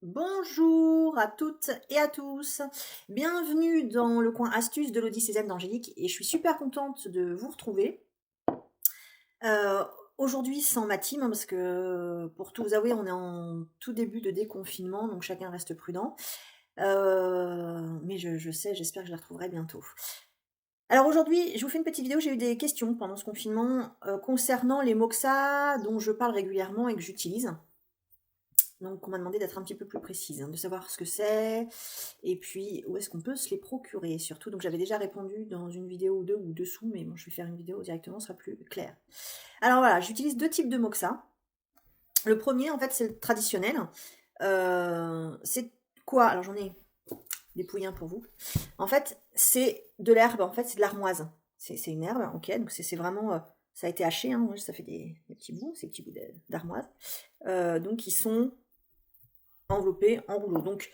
Bonjour à toutes et à tous. Bienvenue dans le coin astuce de l'Audi Cézanne d'Angélique et je suis super contente de vous retrouver. Heu, Aujourd'hui sans ma team, hein, parce que pour tout vous avouer, on est en tout début de déconfinement, donc chacun reste prudent. Mais je sais, j'espère que je la retrouverai bientôt. Alors aujourd'hui, je vous fais une petite vidéo, j'ai eu des questions pendant ce confinement, concernant les Moxa dont je parle régulièrement et que j'utilise. Donc on m'a demandé d'être un petit peu plus précise, hein, de savoir ce que c'est, et puis où est-ce qu'on peut se les procurer surtout. Donc j'avais déjà répondu dans une vidéo ou deux ou dessous, mais bon, je vais faire une vidéo directement, ce sera plus clair. Alors voilà, j'utilise deux types de moxa. Le premier, en fait, c'est le traditionnel. C'est quoi? Alors j'en ai dépouillé un pour vous. En fait, c'est de l'herbe, en fait, c'est de l'armoise. C'est une herbe, ok, donc c'est vraiment... ça a été haché, hein, ça fait des petits bouts, ces petits bouts d'armoise. Donc ils sont enveloppé en rouleau. Donc,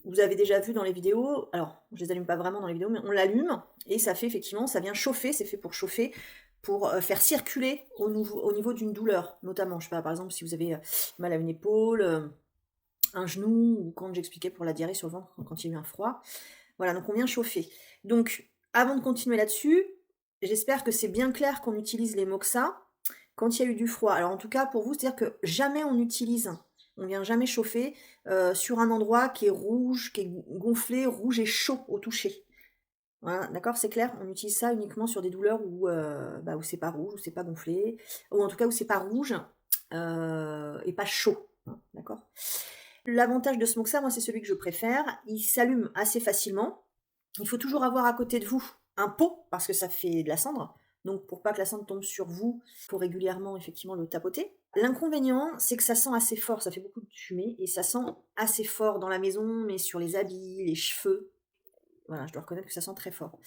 vous avez déjà vu dans les vidéos, alors je les allume pas vraiment dans les vidéos, mais on l'allume et ça fait effectivement, ça vient chauffer, c'est fait pour chauffer, pour faire circuler au niveau d'une douleur, notamment. Je sais pas, par exemple, si vous avez mal à une épaule, un genou, ou quand j'expliquais pour la diarrhée sur le ventre quand il y a eu un froid. Voilà, donc on vient chauffer. Donc, avant de continuer là-dessus, j'espère que c'est bien clair qu'on utilise les Moxa quand il y a eu du froid. Alors en tout cas pour vous, c'est-à-dire que jamais on vient jamais chauffer sur un endroit qui est rouge, qui est gonflé, rouge et chaud au toucher. Voilà, d'accord, c'est clair. On utilise ça uniquement sur des douleurs où c'est pas rouge, où c'est pas gonflé, ou en tout cas où c'est pas rouge et pas chaud. Hein, d'accord. L'avantage de ce Moxa, moi c'est celui que je préfère. Il s'allume assez facilement. Il faut toujours avoir à côté de vous un pot, parce que ça fait de la cendre. Donc pour pas que la cendre tombe sur vous, il faut régulièrement effectivement le tapoter. L'inconvénient, c'est que ça sent assez fort, ça fait beaucoup de fumée, et ça sent assez fort dans la maison, mais sur les habits, les cheveux. Voilà, je dois reconnaître que ça sent très fort.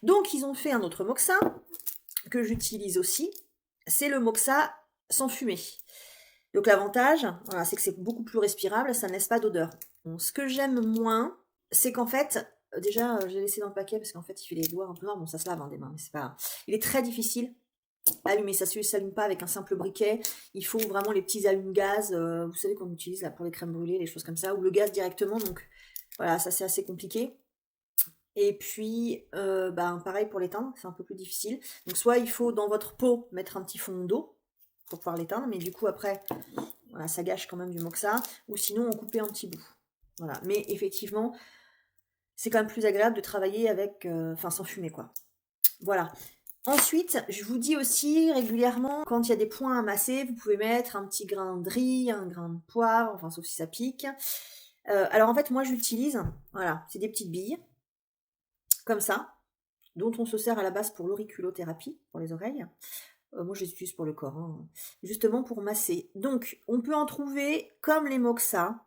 Donc ils ont fait un autre Moxa, que j'utilise aussi, c'est le Moxa sans fumée. Donc l'avantage, voilà, c'est que c'est beaucoup plus respirable, ça ne laisse pas d'odeur. Bon, ce que j'aime moins, c'est qu'en fait, déjà, je l'ai laissé dans le paquet parce qu'en fait, il fait les doigts un peu noirs. Bon, ça se lave hein, des mains, mais c'est pas. Il est très difficile à allumer. Ça ne s'allume pas avec un simple briquet. Il faut vraiment les petits allume-gaz, vous savez qu'on utilise là pour les crèmes brûlées, les choses comme ça, ou le gaz directement. Donc voilà, ça c'est assez compliqué. Et puis, pareil pour l'éteindre, c'est un peu plus difficile. Donc soit il faut dans votre pot mettre un petit fond d'eau pour pouvoir l'éteindre, mais du coup après, voilà, ça gâche quand même du moxa, ou sinon on coupait un petit bout. Voilà. Mais effectivement, c'est quand même plus agréable de travailler avec, enfin sans fumer quoi. Voilà. Ensuite, je vous dis aussi régulièrement, quand il y a des points à masser, vous pouvez mettre un petit grain de riz, un grain de poivre, enfin sauf si ça pique. Alors en fait, moi j'utilise, voilà, c'est des petites billes, comme ça, dont on se sert à la base pour l'auriculothérapie, pour les oreilles. Moi, je les utilise pour le corps, hein, justement pour masser. Donc, on peut en trouver comme les Moxa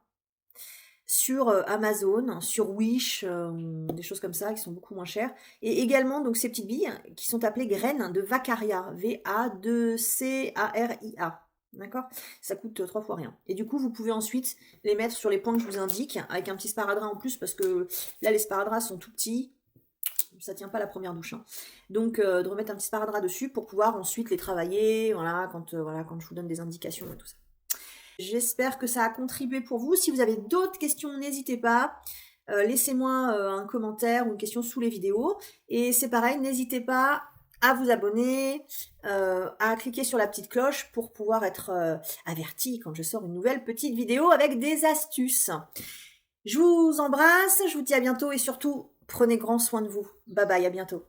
sur Amazon, sur Wish, des choses comme ça qui sont beaucoup moins chères. Et également, donc, ces petites billes qui sont appelées graines de Vacaria, V-A-2-C-A-R-I-A. D'accord. Ça coûte 3 fois rien. Et du coup, vous pouvez ensuite les mettre sur les points que je vous indique, avec un petit sparadrap en plus, parce que là, les sparadraps sont tout petits. Ça tient pas la première douche. Hein. Donc, de remettre un petit sparadrap dessus pour pouvoir ensuite les travailler, voilà, quand je vous donne des indications et tout ça. J'espère que ça a contribué pour vous. Si vous avez d'autres questions, n'hésitez pas. Laissez-moi un commentaire ou une question sous les vidéos. Et c'est pareil, n'hésitez pas à vous abonner, à cliquer sur la petite cloche pour pouvoir être averti quand je sors une nouvelle petite vidéo avec des astuces. Je vous embrasse, je vous dis à bientôt et surtout, prenez grand soin de vous. Bye bye, à bientôt.